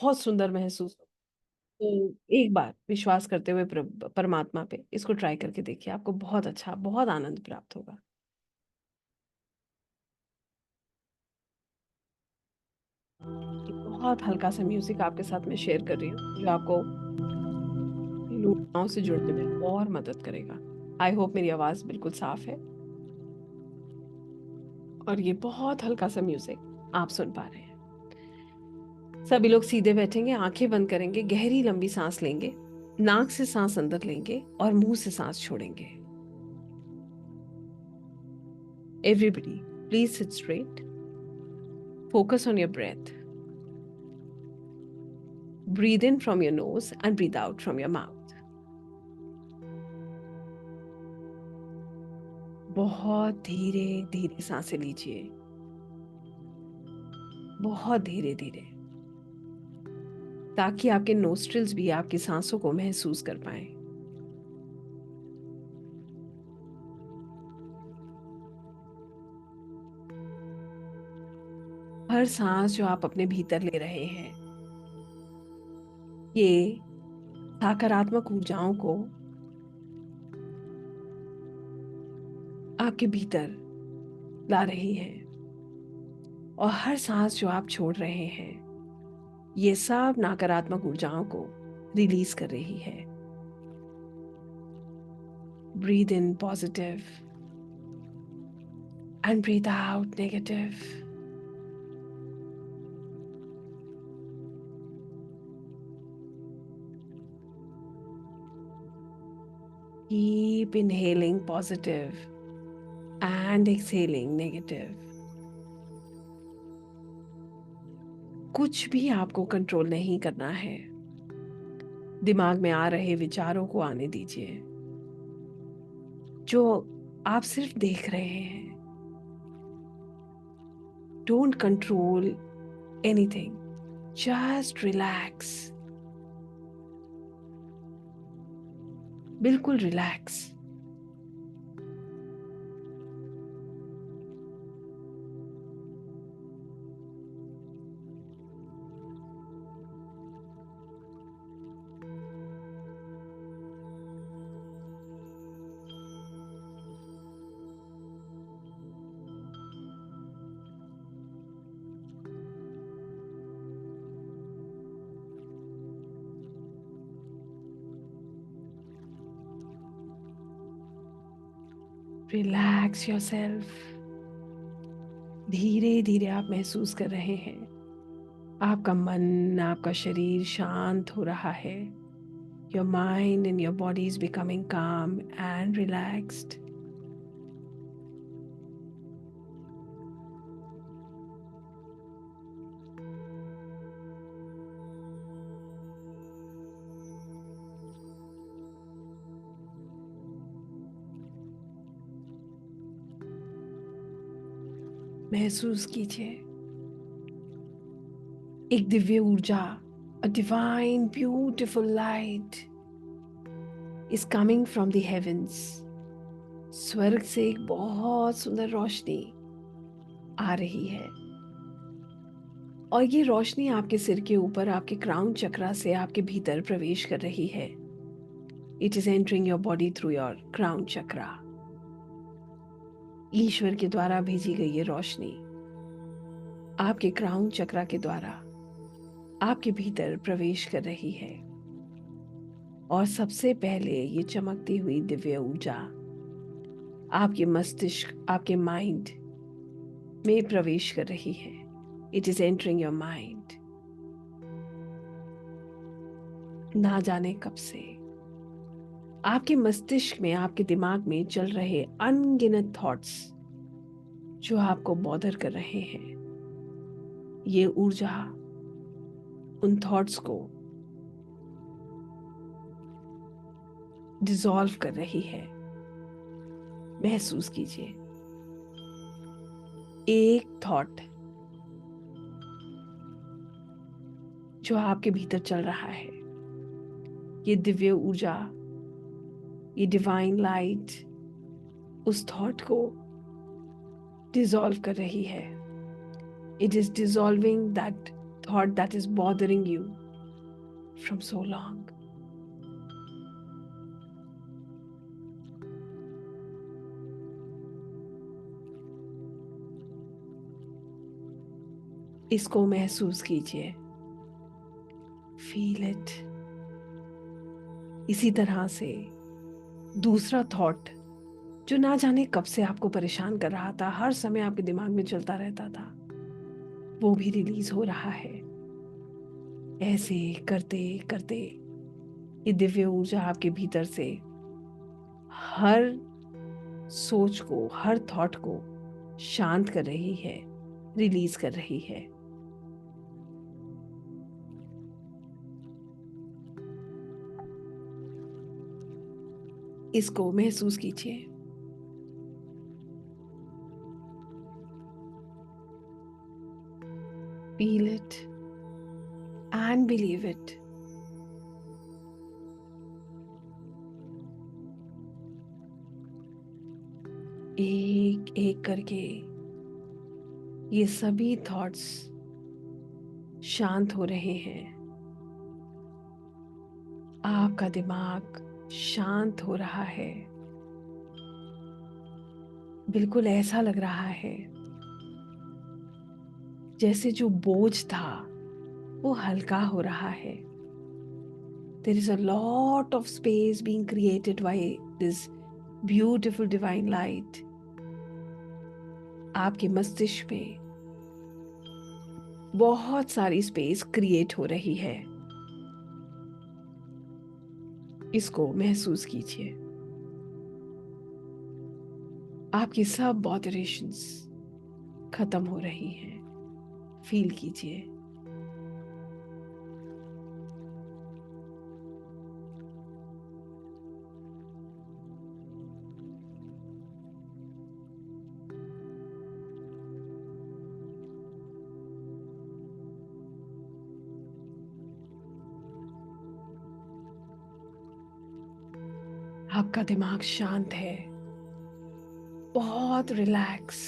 बहुत सुंदर महसूस हो। तो एक बार विश्वास करते हुए परमात्मा पे इसको ट्राई करके देखिए, आपको बहुत अच्छा, बहुत आनंद प्राप्त होगा। एक बहुत हल्का-सा म्यूज़िक आपके साथ मैं शेयर कर रही हूँ, जो आपको इन ऊर्जाओं से जुड़ने में और मदद करेगा। आई होप मेरी आवाज़ बिल्कुल साफ है और ये बहुत हल्का-सा म्यूज़िक आप सुन पा रहे हैं। सभी लोग सीधे बैठेंगे, आँखें बंद करेंगे, गहरी लंबी साँस लेंगे, नाक से साँस अंदर लेंगे और मुँह से साँस छोड़ेंगे। Everybody, please sit straight. Focus on your breath. Breathe in from your nose and breathe out from your mouth. बहुत धीरे धीरे सांसें लीजिए, बहुत धीरे धीरे, ताकि आपके नोस्ट्रिल्स भी आपकी सांसों को महसूस कर पाए। हर सांस जो आप अपने भीतर ले रहे हैं, ये सकारात्मक ऊर्जाओं को आपके भीतर ला रही है और हर सांस जो आप छोड़ रहे हैं, ये सब नकारात्मक ऊर्जाओं को रिलीज कर रही है। Breathe in positive and breathe out negative. Keep inhaling positive and exhaling negative. कुछ भी आपको कंट्रोल नहीं करना है। दिमाग में आ रहे विचारों को आने दीजिए, जो आप सिर्फ देख रहे हैं। Don't control anything, just relax, बिल्कुल रिलैक्स। Relax yourself. धीरे धीरे आप महसूस कर रहे हैं, आपका मन, आपका शरीर शांत हो रहा है। Your mind and your body is becoming काम एंड रिलैक्स्ड। महसूस कीजिए, एक दिव्य ऊर्जा, a divine beautiful light is coming from the heavens. स्वर्ग से एक बहुत सुंदर रोशनी आ रही है और ये रोशनी आपके सिर के ऊपर, आपके क्राउन चक्रा से आपके भीतर प्रवेश कर रही है। It is entering your body through your crown chakra. ईश्वर के द्वारा भेजी गई ये रोशनी आपके क्राउन चक्रा के द्वारा आपके भीतर प्रवेश कर रही है और सबसे पहले ये चमकती हुई दिव्य ऊर्जा आपके मस्तिष्क, आपके माइंड में प्रवेश कर रही है। It is entering your mind. ना जाने कब से आपके मस्तिष्क में, आपके दिमाग में चल रहे अनगिनत थॉट्स जो आपको बॉदर कर रहे हैं, ये ऊर्जा उन थॉट्स को डिसॉल्व कर रही है। महसूस कीजिए, एक थॉट जो आपके भीतर चल रहा है, ये दिव्य ऊर्जा, ये डिवाइन लाइट उस थॉट को डिसॉल्व कर रही है। It is dissolving that thought that is bothering you from so long. इसको महसूस कीजिए, फील इट। इसी तरह से दूसरा थॉट जो ना जाने कब से आपको परेशान कर रहा था, हर समय आपके दिमाग में चलता रहता था, वो भी रिलीज हो रहा है। ऐसे करते करते ये दिव्य ऊर्जा आपके भीतर से हर सोच को, हर थॉट को शांत कर रही है, रिलीज कर रही है। इसको महसूस कीजिए। Feel it and believe it. एक एक करके ये सभी थॉट्स शांत हो रहे हैं। आपका दिमाग शांत हो रहा है। बिल्कुल ऐसा लग रहा है जैसे जो बोझ था वो हल्का हो रहा है। There is a lot of space being created by this beautiful divine light. आपके मस्तिष्क में बहुत सारी स्पेस क्रिएट हो रही है। इसको महसूस कीजिए। आपकी सब बॉदरेशंस खत्म हो रही हैं। फील कीजिए। आपका दिमाग शांत है, बहुत रिलैक्स,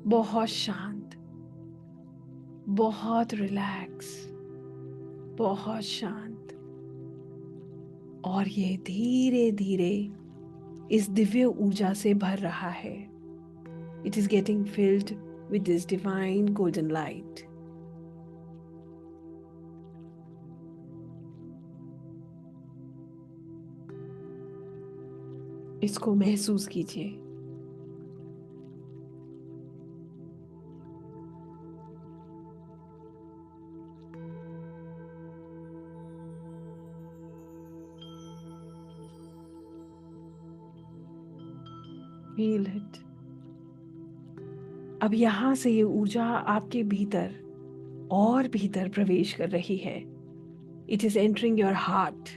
बहुत शांत, बहुत रिलैक्स, बहुत शांत। और ये धीरे धीरे इस दिव्य ऊर्जा से भर रहा है। It is getting filled with this divine golden light. इसको महसूस कीजिए। Feel it. अब यहाँ से ये ऊर्जा आपके भीतर और भीतर प्रवेश कर रही है। It is entering your heart,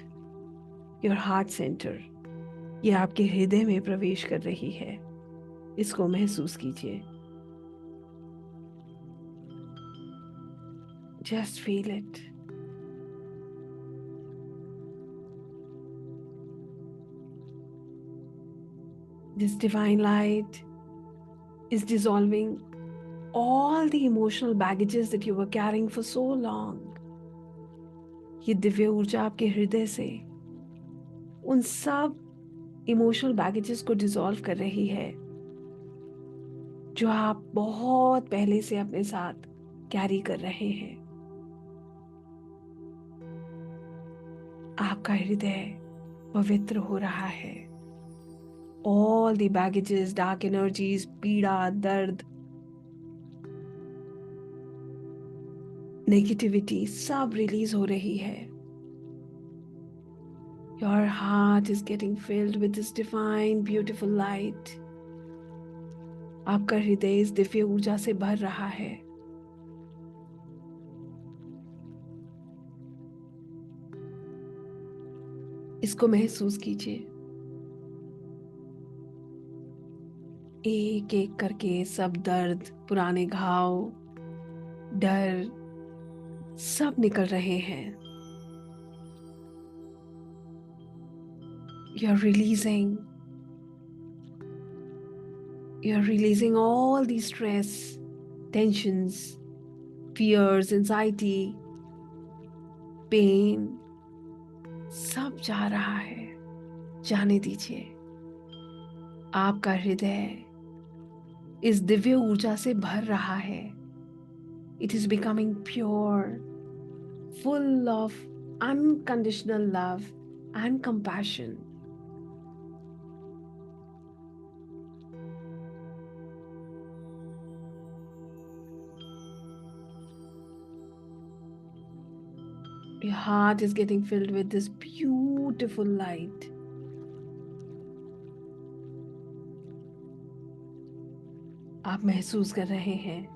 your heart center. ये आपके हृदय में प्रवेश कर रही है। इसको महसूस कीजिए। Just feel it. This divine light is dissolving all the emotional baggages that you were carrying for so long. ये दिव्य ऊर्जा आपके हृदय से उन सब इमोशनल बैगेजेस को डिसॉल्व कर रही है जो आप बहुत पहले से अपने साथ कैरी कर रहे हैं। आपका हृदय पवित्र हो रहा है। All the baggages, dark energies, पीड़ा, दर्द, नेगेटिविटी सब रिलीज हो रही है। Your heart is getting filled with this divine, beautiful light. आपका हृदय इस दिव्य ऊर्जा से भर रहा है। इसको महसूस कीजिए। एक एक करके सब दर्द, पुराने घाव, डर सब निकल रहे हैं। You're releasing all the stress, tensions, fears, anxiety, pain, सब जा रहा है। जाने दीजिए। आपका हृदय इस दिव्य ऊर्जा से भर रहा है। It is becoming pure, full of unconditional love and compassion. Your heart is getting filled with this beautiful light. आप महसूस कर रहे हैं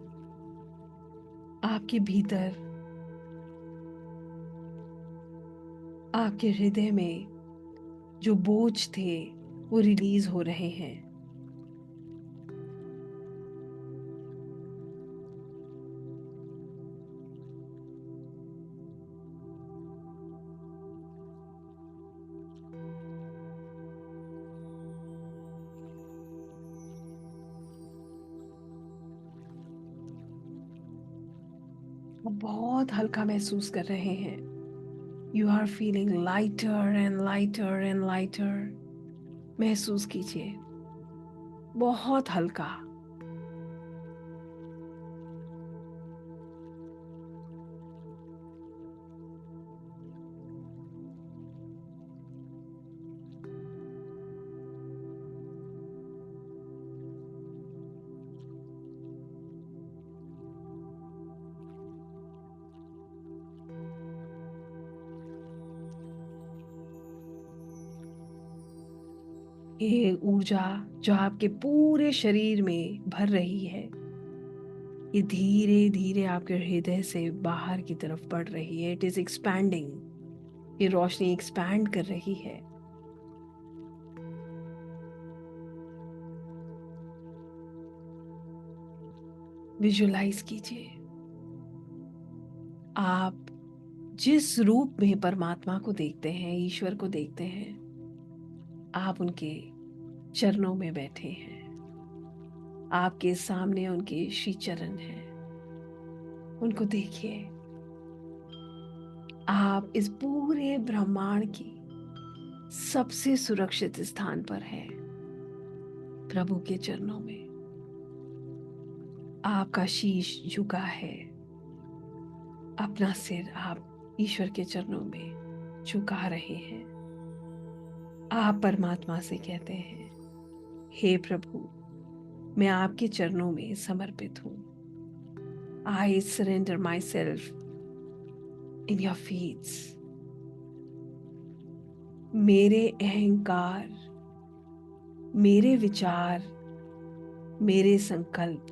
आपके भीतर, आपके हृदय में जो बोझ थे वो रिलीज हो रहे हैं। आप बहुत हल्का महसूस कर रहे हैं। You are feeling lighter and lighter and lighter. महसूस कीजिए, बहुत हल्का। ये ऊर्जा जो आपके पूरे शरीर में भर रही है, ये धीरे धीरे आपके हृदय से बाहर की तरफ बढ़ रही है। It is expanding. ये रोशनी एक्सपैंड कर रही है। विजुलाइज कीजिए, आप जिस रूप में परमात्मा को देखते हैं, ईश्वर को देखते हैं, आप उनके चरणों में बैठे हैं। आपके सामने उनके श्री चरण हैं। उनको देखिए। आप इस पूरे ब्रह्मांड की सबसे सुरक्षित स्थान पर हैं, प्रभु के चरणों में। आपका शीश झुका है। अपना सिर आप ईश्वर के चरणों में झुका रहे हैं। आप परमात्मा से कहते हैं, हे प्रभु, मैं आपके चरणों में समर्पित हूं। I surrender my self in your feets. मेरे अहंकार, मेरे विचार, मेरे संकल्प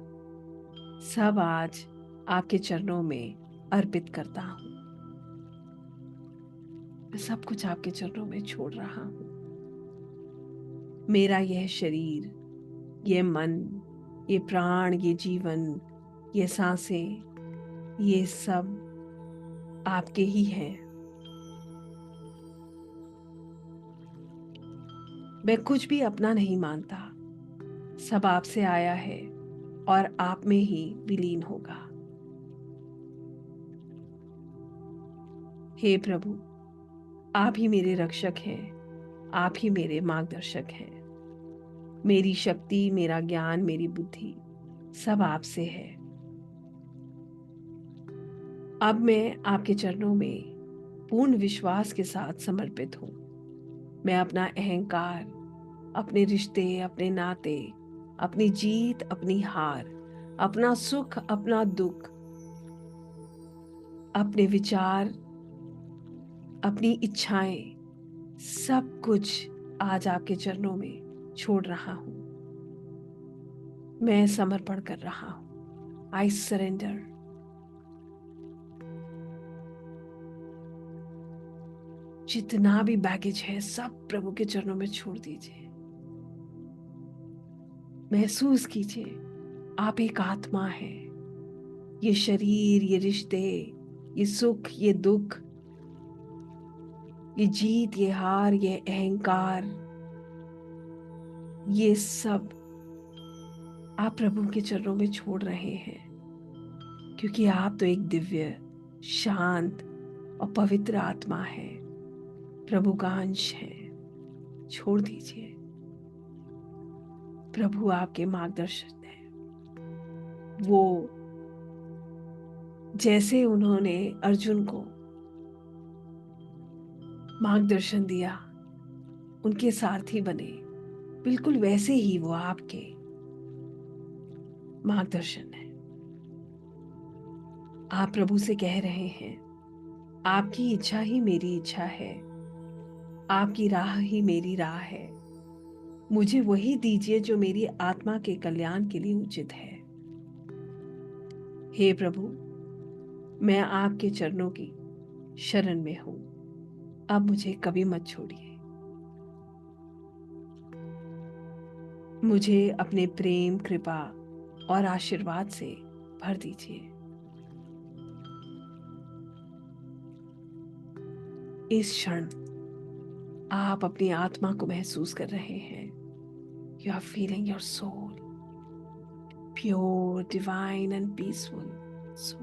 सब आज आपके चरणों में अर्पित करता हूं। मैं सब कुछ आपके चरणों में छोड़ रहा हूं। मेरा यह शरीर, ये मन, ये प्राण, ये जीवन, ये सांसें, ये सब आपके ही हैं। मैं कुछ भी अपना नहीं मानता। सब आपसे आया है और आप में ही विलीन होगा। हे प्रभु, आप ही मेरे रक्षक हैं। आप ही मेरे मार्गदर्शक हैं। मेरी शक्ति, मेरा ज्ञान, मेरी बुद्धि सब आपसे है। अब मैं आपके चरणों में पूर्ण विश्वास के साथ समर्पित हूं। मैं अपना अहंकार, अपने रिश्ते, अपने नाते, अपनी जीत, अपनी हार, अपना सुख, अपना दुख, अपने विचार, अपनी इच्छाएं, सब कुछ आज आपके चरणों में छोड़ रहा हूं। मैं समर्पण कर रहा हूं। I surrender. जितना भी बैगेज है सब प्रभु के चरणों में छोड़ दीजिए। महसूस कीजिए, आप एक आत्मा है। ये शरीर, ये रिश्ते, ये सुख, ये दुख, ये जीत, ये हार, ये अहंकार, ये सब आप प्रभु के चरणों में छोड़ रहे हैं। क्योंकि आप तो एक दिव्य, शांत और पवित्र आत्मा है, प्रभु का अंश है। छोड़ दीजिए, प्रभु आपके मार्गदर्शन है। वो जैसे उन्होंने अर्जुन को मार्गदर्शन दिया, उनके सारथी बने, बिल्कुल वैसे ही वो आपके मार्गदर्शन है। आप प्रभु से कह रहे हैं, आपकी इच्छा ही मेरी इच्छा है, आपकी राह ही मेरी राह है। मुझे वही दीजिए जो मेरी आत्मा के कल्याण के लिए उचित है। हे प्रभु, मैं आपके चरणों की शरण में हूं। अब मुझे कभी मत छोड़िए। मुझे अपने प्रेम, कृपा और आशीर्वाद से भर दीजिए। इस क्षण आप अपनी आत्मा को महसूस कर रहे हैं। You are feeling your soul pure, divine and peaceful. So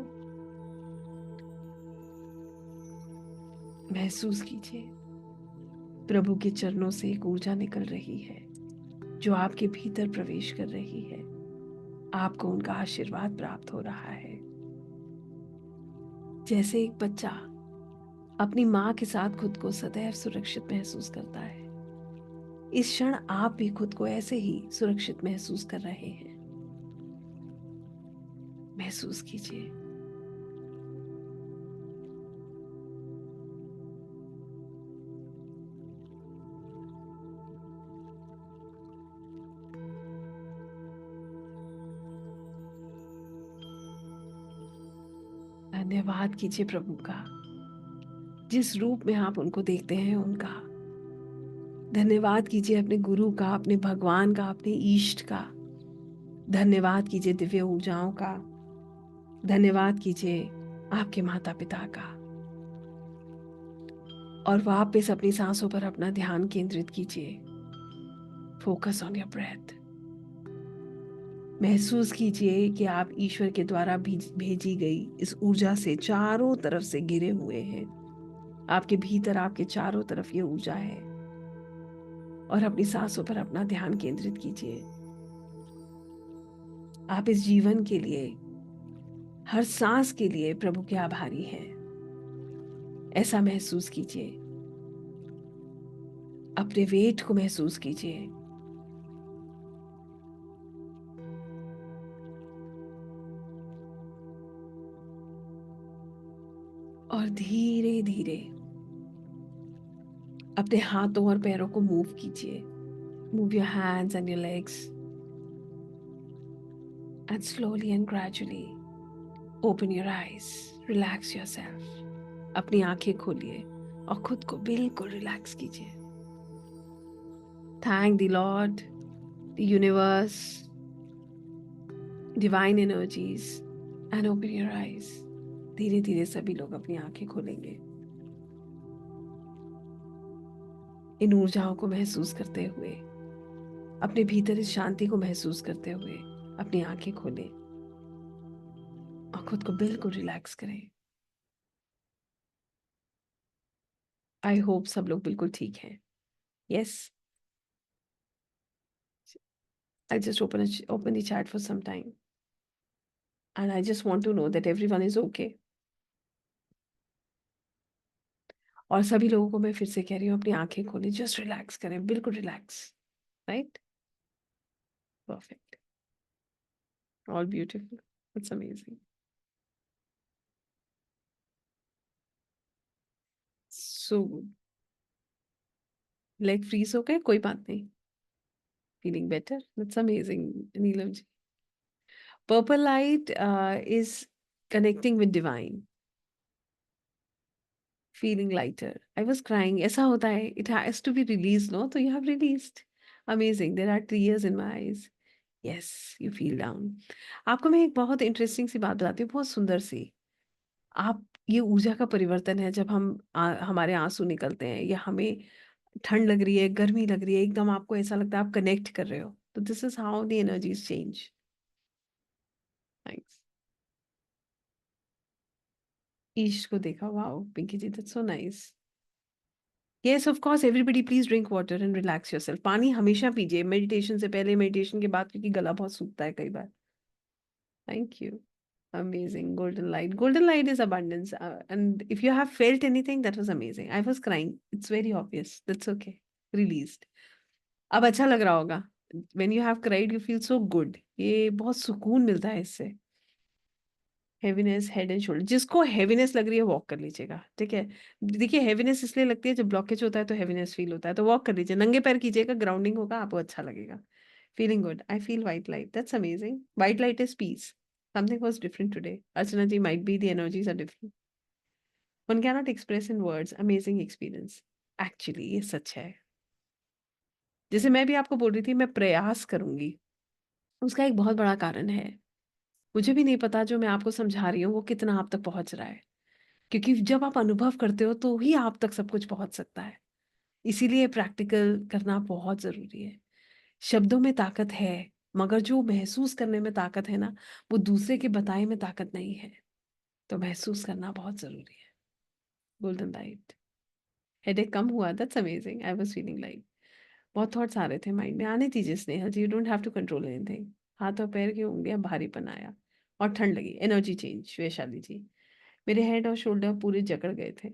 महसूस कीजिए, प्रभु के चरणों से एक ऊर्जा निकल रही है जो आपके भीतर प्रवेश कर रही है। आपको उनका आशीर्वाद प्राप्त हो रहा है। जैसे एक बच्चा अपनी माँ के साथ खुद को सदैव सुरक्षित महसूस करता है, इस क्षण आप भी खुद को ऐसे ही सुरक्षित महसूस कर रहे हैं। महसूस कीजिए। धन्यवाद कीजिए प्रभु का, जिस रूप में आप उनको देखते हैं उनका। धन्यवाद कीजिए अपने गुरु का, अपने भगवान का, अपने इष्ट का। धन्यवाद कीजिए दिव्य ऊर्जाओं का। धन्यवाद कीजिए आपके माता पिता का। और वापस अपनी सांसों पर अपना ध्यान केंद्रित कीजिए। Focus on your breath. महसूस कीजिए कि आप ईश्वर के द्वारा भेजी गई इस ऊर्जा से चारों तरफ से घिरे हुए हैं। आपके भीतर, आपके चारों तरफ ये ऊर्जा है। और अपनी सांसों पर अपना ध्यान केंद्रित कीजिए। आप इस जीवन के लिए, हर सांस के लिए प्रभु के आभारी हैं। ऐसा महसूस कीजिए। अपने वेट को महसूस कीजिए। और धीरे धीरे अपने हाथों और पैरों को मूव कीजिए। Move your hands and your legs and slowly and gradually open your eyes. Relax yourself. अपनी आंखें खोलिए और खुद को बिल्कुल रिलैक्स कीजिए। Thank the Lord, the universe, divine energies and open your eyes. धीरे धीरे सभी लोग अपनी आंखें खोलेंगे। इन ऊर्जाओं को महसूस करते हुए, अपने भीतर इस शांति को महसूस करते हुए अपनी आंखें खोलें और खुद को बिल्कुल रिलैक्स करें। आई होप सब लोग बिल्कुल ठीक हैं। Yes, I just open the chat for some time and I just want to know that everyone is okay. और सभी लोगों को मैं फिर से कह रही हूँ, अपनी आंखें खोलें, जस्ट रिलैक्स करें, बिल्कुल relax. Right? Perfect, all beautiful, it's amazing. So leg freeze हो गए, कोई बात नहीं। Feeling better, that's amazing Neelam ji. Purple light is connecting with divine, feeling lighter. I was crying, ऐसा होता है, it has to be release, no? तो you have released. Amazing, there are tears in my eyes. Yes, you feel down. आपको मैं एक बहुत interesting सी बात बताती हूँ, बहुत सुंदर सी। आप, ये ऊर्जा का परिवर्तन है जब हम हमारे आंसू निकलते हैं या हमें ठंड लग रही है, गर्मी लग रही है, एकदम आपको ऐसा लगता है आप कनेक्ट कर रहे हो, तो this is how the energies change. Thanks. East को देखा, wow! Pinky ji, that's so nice. Yes, of course, everybody please drink water and relax yourself. पानी हमेशा पीजिए, मेडिटेशन से पहले, मेडिटेशन के बाद, क्योंकि गला बहुत सूखता है कई बार। Thank you. Amazing. Golden light. Golden light is abundance. And if you have felt anything, that was amazing. I was crying. It's very obvious. That's okay. Released. अब अच्छा लग रहा होगा। When you have cried, you feel so good. ये बहुत सुकून मिलता है इससे। हेवीनेस, हेड एंड शोल्डर, जिसको हेवीनेस लग रही है वॉक कर लीजिएगा, ठीक है? देखिए, हेवीनेस इसलिए लगती है, जब ब्लॉकेज होता है तो हेवीनेस फील होता है, तो वॉक कर लीजिए, नंगे पैर कीजिएगा, ग्राउंडिंग होगा, आपको अच्छा लगेगा। Feeling good, I feel white light, that's amazing. White light is peace. Something was different today. Archana ji, might be the energies are different. One cannot express in words amazing experience. Actually ये सच है। जैसे मैं भी आपको बोल रही थी, मैं प्रयास करूंगी, उसका एक बहुत बड़ा कारण है। मुझे भी नहीं पता जो मैं आपको समझा रही हूँ वो कितना आप तक पहुंच रहा है, क्योंकि जब आप अनुभव करते हो तो ही आप तक सब कुछ पहुंच सकता है। इसीलिए प्रैक्टिकल करना बहुत ज़रूरी है। शब्दों में ताकत है, मगर जो महसूस करने में ताकत है ना, वो दूसरे के बताए में ताकत नहीं है। तो महसूस करना बहुत ज़रूरी है। Golden light. हेडेक कम हुआ, that's amazing. I was feeling like बहुत थॉट्स आ रहे थे माइंड में। आने दीजिए Sneha ji, you don't have to control anything. हाथ और पैर की उंगलियां भारीपन आया और ठंड लगी। एनर्जी चेंज, वैशाली जी। मेरे हेड और शोल्डर पूरे जकड़ गए थे।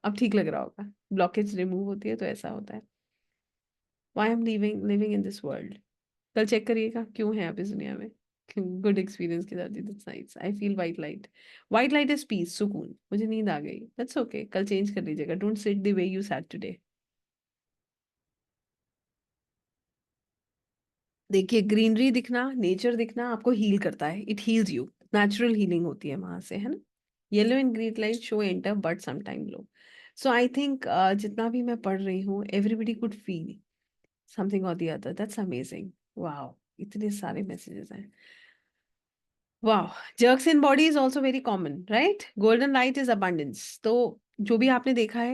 अब ठीक लग रहा होगा। ब्लॉकेज रिमूव होती है तो ऐसा होता है। Why am living living in this world. कल चेक करिएगा क्यों है आप इस दुनिया में। गुड एक्सपीरियंस के साथ, that's nice. I feel white light. White light is piece, सुकून। मुझे नींद आ गई, दैट्स ओके। कल चेंज कर लीजिएगा। Don't sit the way you sat today. देखिए, ग्रीनरी दिखना, नेचर दिखना आपको हील करता है। It heals you. Natural healing होती है वहां से, है ना? Yellow and green light show enter but some time low. So I think जितना भी मैं पढ़ रही हूँ, एवरीबडी कुड फील समथिंग और the other. That's amazing. Wow, इतने सारे मैसेजेस हैं। Wow. Jerks in body is also very common, right? Golden light is abundance. तो जो भी आपने देखा है,